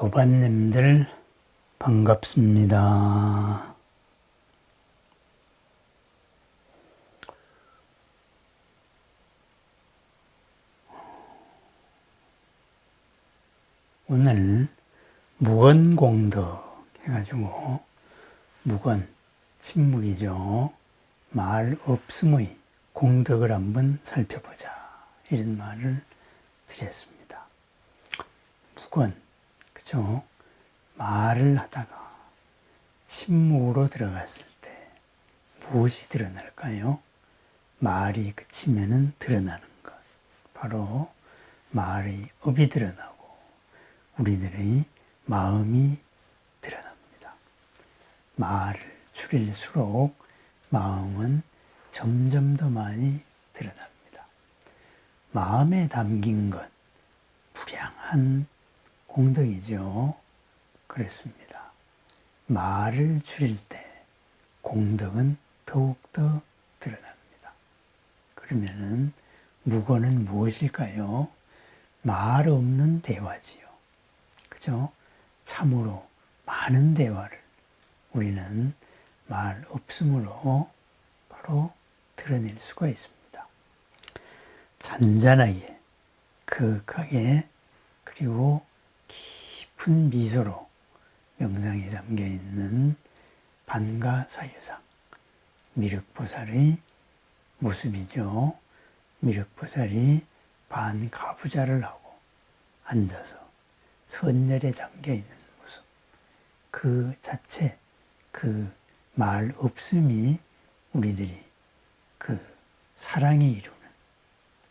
도반님들 반갑습니다. 오늘 무건공덕 해가지고 무건, 침묵이죠. 말 없음의 공덕을 한번 살펴보자 이런 말을 드렸습니다. 무건, 그죠? 말을 하다가 침묵으로 들어갔을 때 무엇이 드러날까요? 말이 그치면은 드러나는 것, 바로 말의 업이 드러나고 우리들의 마음이 드러납니다. 말을 줄일수록 마음은 점점 더 많이 드러납니다. 마음에 담긴 것, 무량한 공덕이죠. 그렇습니다. 말을 줄일 때 공덕은 더욱더 드러납니다. 그러면은 무건은 무엇일까요? 말 없는 대화지요. 그죠? 참으로 많은 대화를 우리는 말 없음으로 바로 드러낼 수가 있습니다. 잔잔하게, 거하게, 그리고 깊은 미소로 명상에 잠겨있는 반가사유상, 미륵보살의 모습이죠. 미륵보살이 반가부좌를 하고 앉아서 선열에 잠겨있는 모습, 그 자체, 그 말 없음이 우리들이 그 사랑이 이루는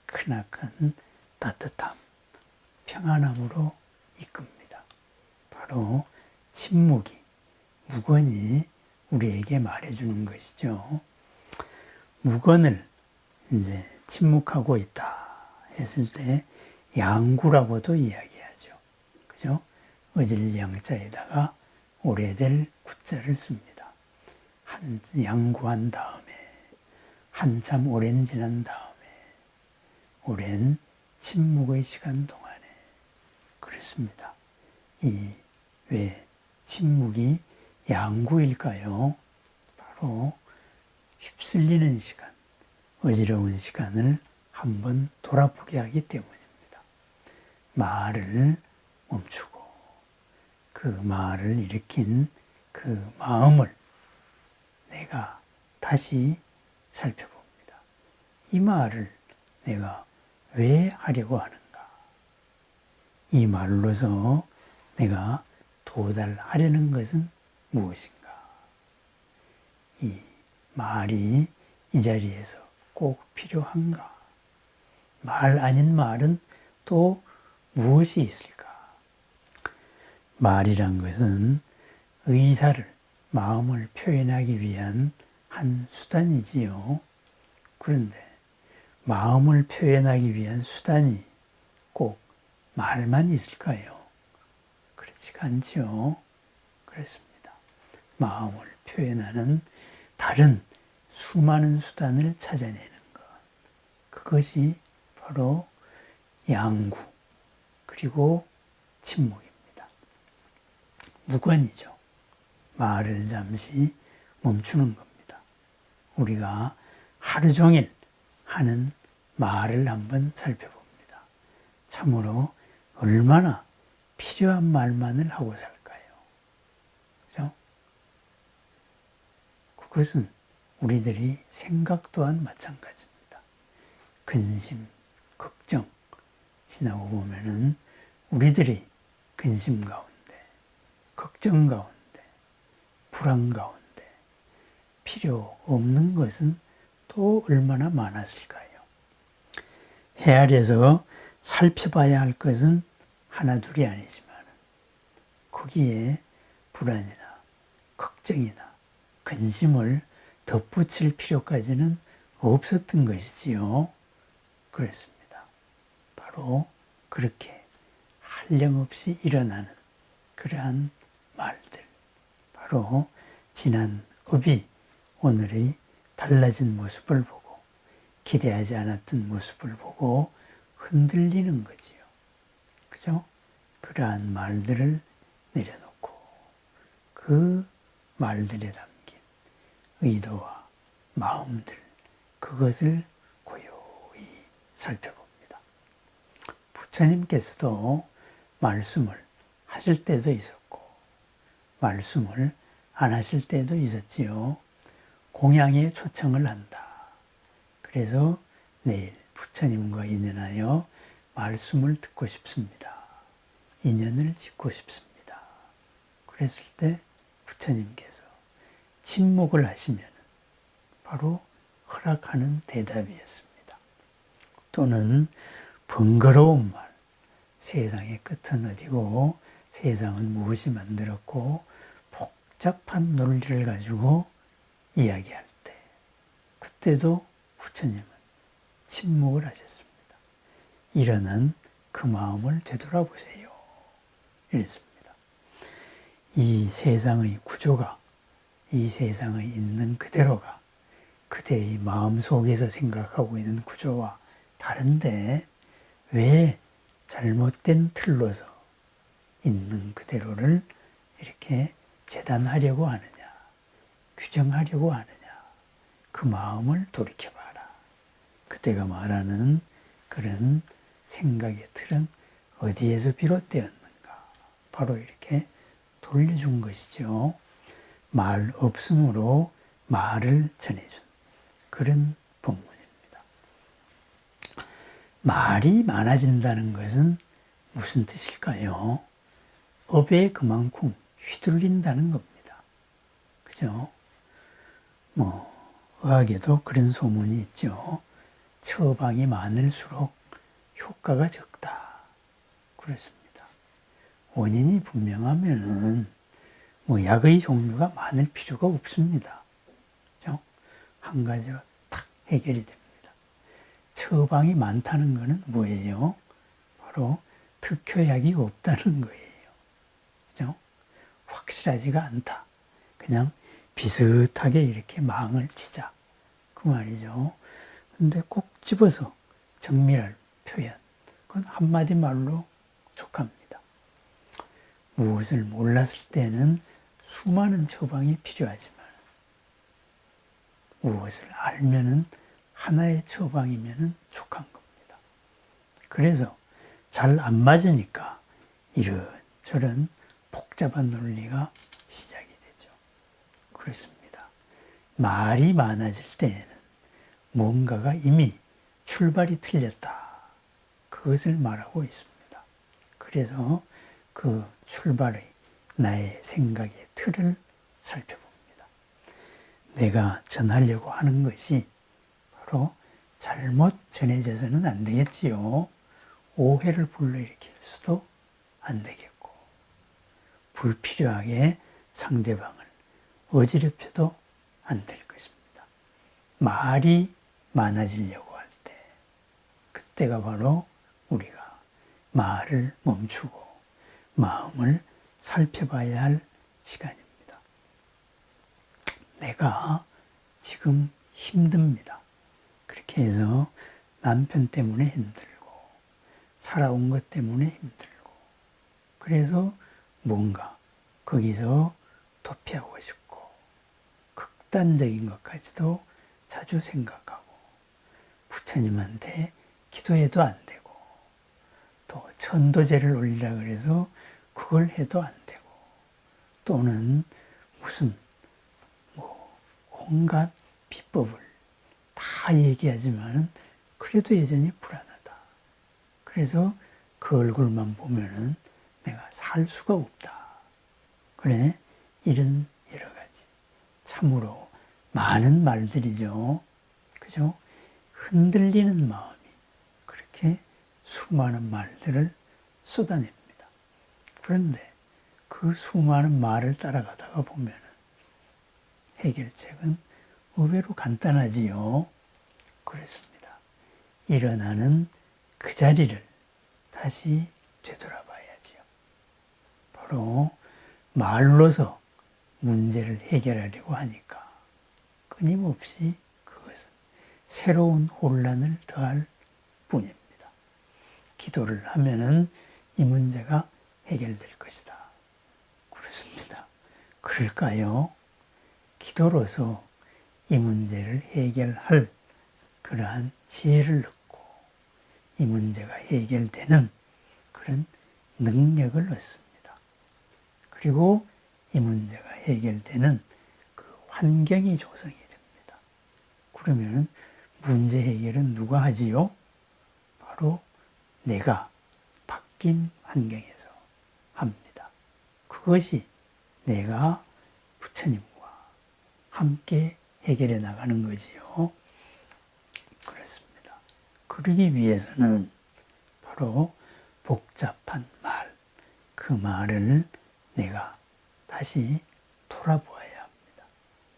크나큰 따뜻함, 평안함으로 이끕니다. 바로 침묵이, 무건이 우리에게 말해주는 것이죠. 무건을 이제 침묵하고 있다 했을 때 양구라고도 이야기하죠. 그죠? 어질 양자에다가 오래될 구자를 씁니다. 양구한 다음에, 한참 오랜 지난 다음에, 오랜 침묵의 시간 동안에, 그렇습니다. 왜 침묵이 양구일까요? 바로 휩쓸리는 시간, 어지러운 시간을 한번 돌아보게 하기 때문입니다. 말을 멈추고 그 말을 일으킨 그 마음을 내가 다시 살펴봅니다. 이 말을 내가 왜 하려고 하는가? 이 말로서 내가 도달하려는 것은 무엇인가? 이 말이 이 자리에서 꼭 필요한가? 말 아닌 말은 또 무엇이 있을까? 말이란 것은 의사를, 마음을 표현하기 위한 한 수단이지요. 그런데 마음을 표현하기 위한 수단이 꼭 말만 있을까요? 그렇지가 않죠. 그렇습니다. 마음을 표현하는 다른 수많은 수단을 찾아내는 것. 그것이 바로 양구, 그리고 침묵입니다. 무건이죠. 말을 잠시 멈추는 겁니다. 우리가 하루 종일 하는 말을 한번 살펴봅니다. 참으로 얼마나 필요한 말만을 하고 살까요? 그죠? 그것은 우리들이 생각 또한 마찬가지입니다. 근심, 걱정 지나고 보면은 우리들이 근심 가운데, 걱정 가운데, 불안 가운데 필요 없는 것은 또 얼마나 많았을까요? 헤아려서 살펴봐야 할 것은 하나둘이 아니지만 거기에 불안이나 걱정이나 근심을 덧붙일 필요까지는 없었던 것이지요. 그렇습니다. 바로 그렇게 한량없이 일어나는 그러한 말들, 바로 지난 업이 오늘의 달라진 모습을 보고 기대하지 않았던 모습을 보고 흔들리는 거지요. 그죠? 그러한 말들을 내려놓고 그 말들에 담긴 의도와 마음들, 그것을 고요히 살펴봅니다. 부처님께서도 말씀을 하실 때도 있었고 말씀을 안 하실 때도 있었지요. 공양에 초청을 한다. 그래서 내일 부처님과 인연하여 말씀을 듣고 싶습니다. 인연을 짓고 싶습니다. 그랬을 때 부처님께서 침묵을 하시면 바로 허락하는 대답이었습니다. 또는 번거로운 말, 세상의 끝은 어디고 세상은 무엇이 만들었고 복잡한 논리를 가지고 이야기할 때 그때도 부처님은 침묵을 하셨습니다. 일어난 그 마음을 되돌아보세요. 이랬습니다. 이 세상의 구조가 이 세상의 있는 그대로가 그대의 마음속에서 생각하고 있는 구조와 다른데 왜 잘못된 틀로서 있는 그대로를 이렇게 재단하려고 하느냐, 규정하려고 하느냐, 그 마음을 돌이켜봐라. 그때가 말하는 그런 생각의 틀은 어디에서 비롯되었는가? 바로 이렇게 돌려준 것이죠. 말 없음으로 말을 전해준 그런 법문입니다. 말이 많아진다는 것은 무슨 뜻일까요? 업에 그만큼 휘둘린다는 겁니다. 그죠? 의학에도 그런 소문이 있죠. 처방이 많을수록 효과가 적다. 그렇습니다. 원인이 분명하면은 약의 종류가 많을 필요가 없습니다. 그죠? 한 가지로 탁 해결이 됩니다. 처방이 많다는 것은 뭐예요? 바로 특효약이 없다는 거예요. 그죠? 확실하지가 않다. 그냥 비슷하게 이렇게 망을 치자. 그 말이죠. 근데 꼭 집어서 정밀할 표현. 그건 한마디 말로 족합니다. 무엇을 몰랐을 때는 수많은 처방이 필요하지만 무엇을 알면은 하나의 처방이면은 족한 겁니다. 그래서 잘 안 맞으니까 이런저런 복잡한 논리가 시작이 되죠. 그렇습니다. 말이 많아질 때에는 뭔가가 이미 출발이 틀렸다. 그것을 말하고 있습니다. 그래서 그 출발의 나의 생각의 틀을 살펴봅니다. 내가 전하려고 하는 것이 바로 잘못 전해져서는 안 되겠지요. 오해를 불러일으킬 수도 안 되겠고 불필요하게 상대방을 어지럽혀도 안 될 것입니다. 말이 많아지려고 할 때 그때가 바로 우리가 말을 멈추고 마음을 살펴봐야 할 시간입니다. 내가 지금 힘듭니다. 그렇게 해서 남편 때문에 힘들고 살아온 것 때문에 힘들고 그래서 뭔가 거기서 도피하고 싶고 극단적인 것까지도 자주 생각하고 부처님한테 기도해도 안 되고 또 천도제를 올리라 그래서 그걸 해도 안 되고 또는 무슨 온갖 비법을 다 얘기하지만 그래도 여전히 불안하다. 그래서 그 얼굴만 보면은 내가 살 수가 없다. 그래, 이런 여러 가지 참으로 많은 말들이죠. 그죠? 흔들리는 마음이 그렇게 수많은 말들을 쏟아냅니다. 그런데 그 수많은 말을 따라가다가 보면은 해결책은 의외로 간단하지요. 그렇습니다. 일어나는 그 자리를 다시 되돌아봐야지요. 바로 말로서 문제를 해결하려고 하니까 끊임없이 그것은 새로운 혼란을 더할 뿐입니다. 기도를 하면은 이 문제가 해결될 것이다. 그럴까요? 기도로서 이 문제를 해결할 그러한 지혜를 얻고 이 문제가 해결되는 그런 능력을 얻습니다. 그리고 이 문제가 해결되는 그 환경이 조성이 됩니다. 그러면 문제 해결은 누가 하지요? 바로 내가 바뀐 환경에서 합니다. 그것이 내가 부처님과 함께 해결해 나가는 거지요. 그렇습니다. 그러기 위해서는 바로 복잡한 말, 그 말을 내가 다시 돌아보아야 합니다.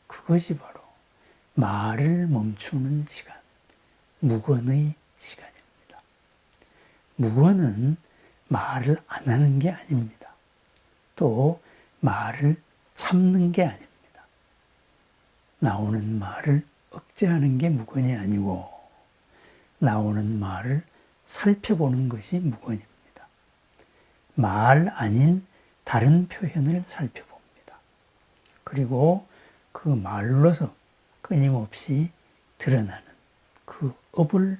그것이 바로 말을 멈추는 시간, 무건의 시간입니다. 무건은 말을 안 하는 게 아닙니다. 또 말을 참는 게 아닙니다. 나오는 말을 억제하는 게 무건이 아니고 나오는 말을 살펴보는 것이 무건입니다. 말 아닌 다른 표현을 살펴봅니다. 그리고 그 말로서 끊임없이 드러나는 그 업을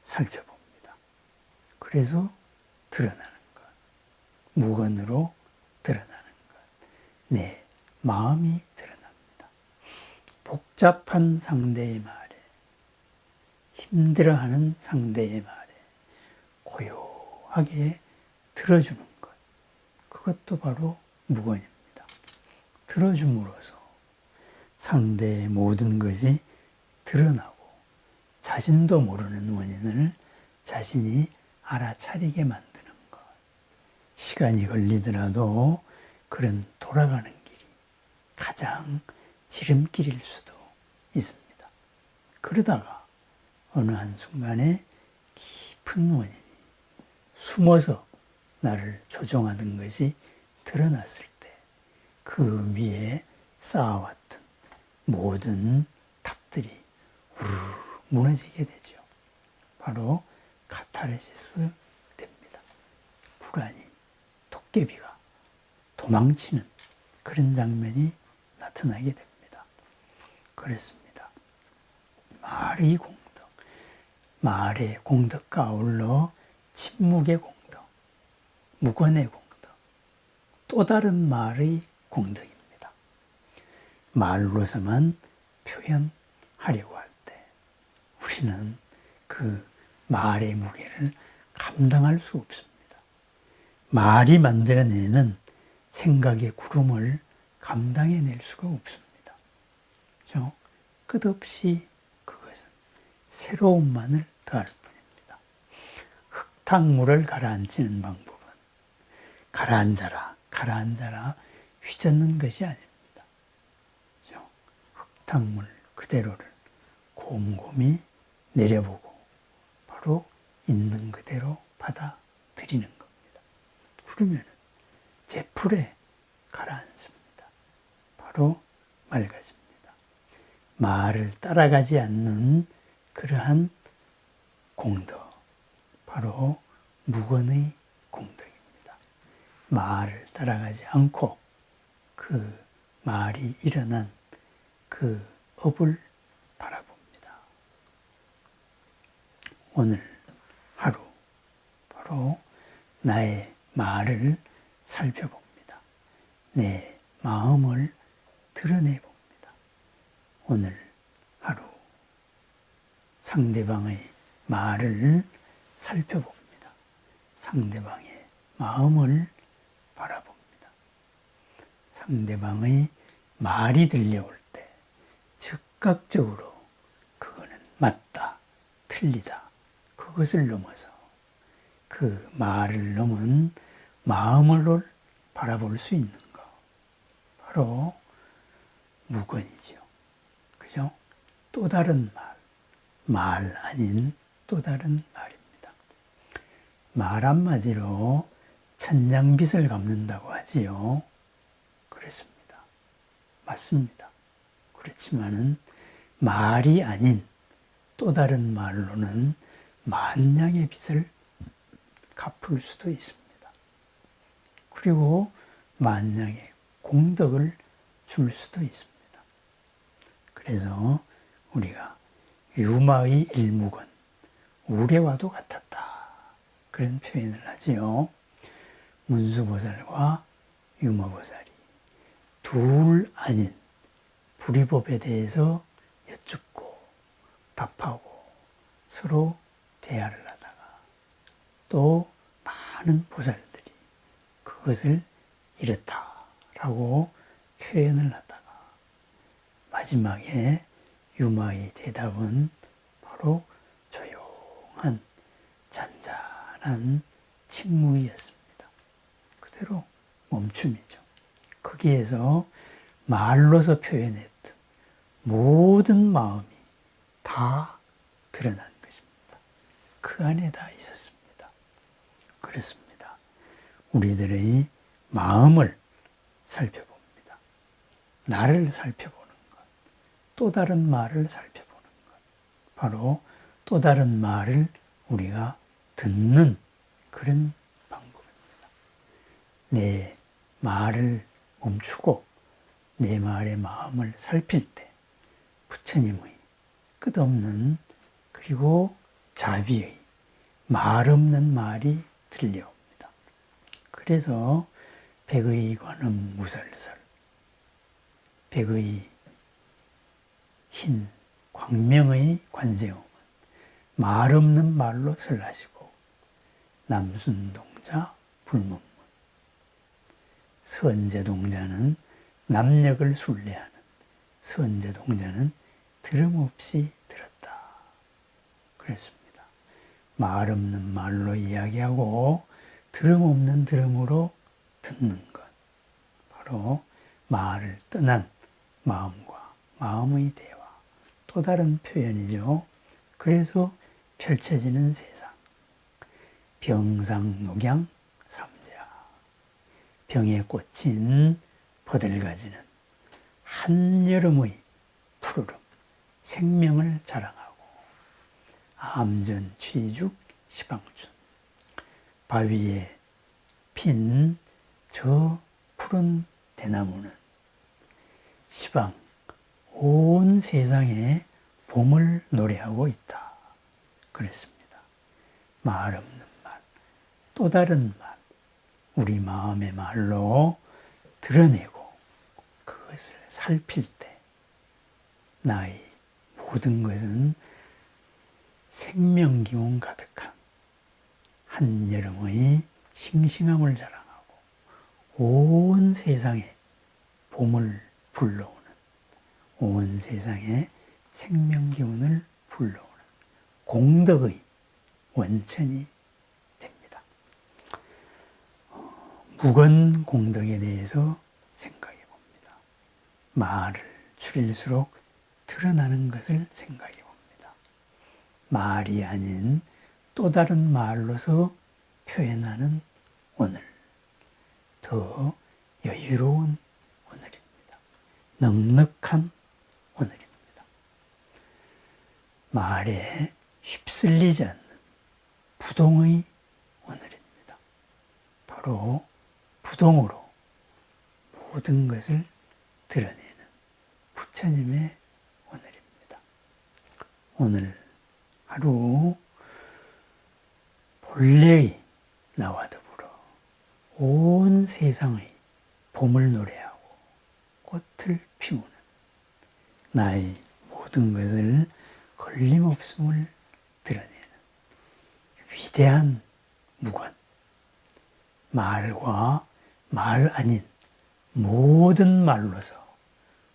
살펴봅니다. 그래서 드러나는 것, 무건으로 드러나는 것, 내 마음이 드러납니다. 복잡한 상대의 말에, 힘들어하는 상대의 말에 고요하게 들어주는 것, 그것도 바로 무건입니다. 들어줌으로써 상대의 모든 것이 드러나고 자신도 모르는 원인을 자신이 알아차리게 만드는 것. 시간이 걸리더라도 그런 돌아가는 길이 가장 지름길일 수도 있습니다. 그러다가 어느 한순간에 깊은 원인이 숨어서 나를 조종하는 것이 드러났을 때 그 위에 쌓아왔던 모든 탑들이 우르르 무너지게 되죠. 바로 카타르시스 됩니다. 불안이, 도깨비가 도망치는 그런 장면이 나타나게 됩니다. 그렇습니다. 말의 공덕, 말의 공덕과 아울러 침묵의 공덕, 무건의 공덕, 또 다른 말의 공덕입니다. 말로서만 표현하려고 할 때 우리는 그 말의 무게를 감당할 수 없습니다. 말이 만들어내는 생각의 구름을 감당해낼 수가 없습니다. 그렇죠? 끝없이 그것은 새로움만을 더할 뿐입니다. 흙탕물을 가라앉히는 방법은 가라앉아라, 가라앉아라 휘젓는 것이 아닙니다. 그렇죠? 흙탕물 그대로를 곰곰이 내려보고 바로 있는 그대로 받아들이는 겁니다. 그러면 제 풀에 가라앉습니다. 바로 맑아집니다. 말을 따라가지 않는 그러한 공덕, 바로 무건의 공덕입니다. 말을 따라가지 않고 그 말이 일어난 그 업을 바라봅니다. 오늘 하루 바로 나의 말을 살펴봅니다. 내 마음을 드러내봅니다. 오늘 하루 상대방의 말을 살펴봅니다. 상대방의 마음을 바라봅니다. 상대방의 말이 들려올 때 즉각적으로 그거는 맞다, 틀리다, 그것을 넘어서 그 말을 넘은 마음을 바라볼 수 있는 것, 바로 무건이죠. 그죠? 또 다른 말 아닌 또 다른 말입니다. 말 한마디로 천냥빚을 갚는다고 하지요. 그렇습니다. 맞습니다. 그렇지만은 말이 아닌 또 다른 말로는 만냥의 빚을 갚을 수도 있습니다. 그리고 만냥의 공덕을 줄 수도 있습니다. 그래서 우리가 유마의 일묵은 우레와도 같았다. 그런 표현을 하지요. 문수보살과 유마보살이 둘 아닌 불이법에 대해서 여쭙고 답하고 서로 대화를 하다가 또 많은 보살들이 그것을 이렇다라고 표현을 하다가 마지막에 유마의 대답은 바로 조용한 잔잔한 침묵이었습니다. 그대로 멈춤이죠. 거기에서 말로서 표현했던 모든 마음이 다 드러난 것입니다. 그 안에 다 있었습니다. 그렇습니다. 우리들의 마음을 살펴봅니다. 나를 살펴보는 것, 또 다른 말을 살펴보는 것, 바로 또 다른 말을 우리가 듣는 그런 방법입니다. 내 말을 멈추고 내 말의 마음을 살필 때 부처님의 끝없는 그리고 자비의 말 없는 말이 들려옵니다. 그래서 백의 관음 무설설, 백의 흰 광명의 관세음은 말 없는 말로 설하시고 남순동자 불문문, 선제동자는 남력을 순례하는 선제동자는 들음없이 들었다. 그랬습니다. 말 없는 말로 이야기하고 들음 없는 들음으로 듣는 것, 바로 말을 떠난 마음과 마음의 대화, 또 다른 표현이죠. 그래서 펼쳐지는 세상, 병상녹양 삼재하, 병에 꽂힌 버들가지는 한여름의 푸르름, 생명을 자랑하고 암전 취죽 시방춘, 바위에 핀 저 푸른 대나무는 시방 온 세상에 봄을 노래하고 있다. 그랬습니다. 말 없는 말, 또 다른 말, 우리 마음의 말로 드러내고 그것을 살필 때 나의 모든 것은 생명기운 가득한 한여름의 싱싱함을 자랑하고 온 세상에 봄을 불러오는, 온 세상에 생명기운을 불러오는 공덕의 원천이 됩니다. 무건 공덕에 대해서 생각해 봅니다. 말을 줄일수록 드러나는 것을 생각해 봅니다. 말이 아닌 또 다른 말로서 표현하는 오늘, 더 여유로운 오늘입니다. 넉넉한 오늘입니다. 말에 휩쓸리지 않는 부동의 오늘입니다. 바로 부동으로 모든 것을 드러내는 부처님의 오늘입니다. 오늘 하루 본래의 나와 더불어 온 세상의 봄을 노래하고 꽃을 피우는 나의 모든 것을 걸림없음을 드러내는 위대한 무관, 말과 말 아닌 모든 말로서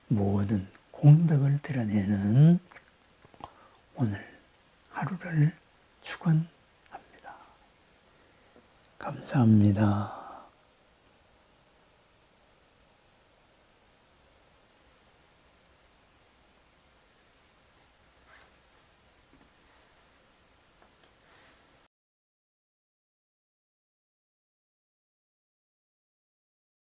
모든 공덕을 드러내는 오늘 하루를 축원합니다. 감사합니다.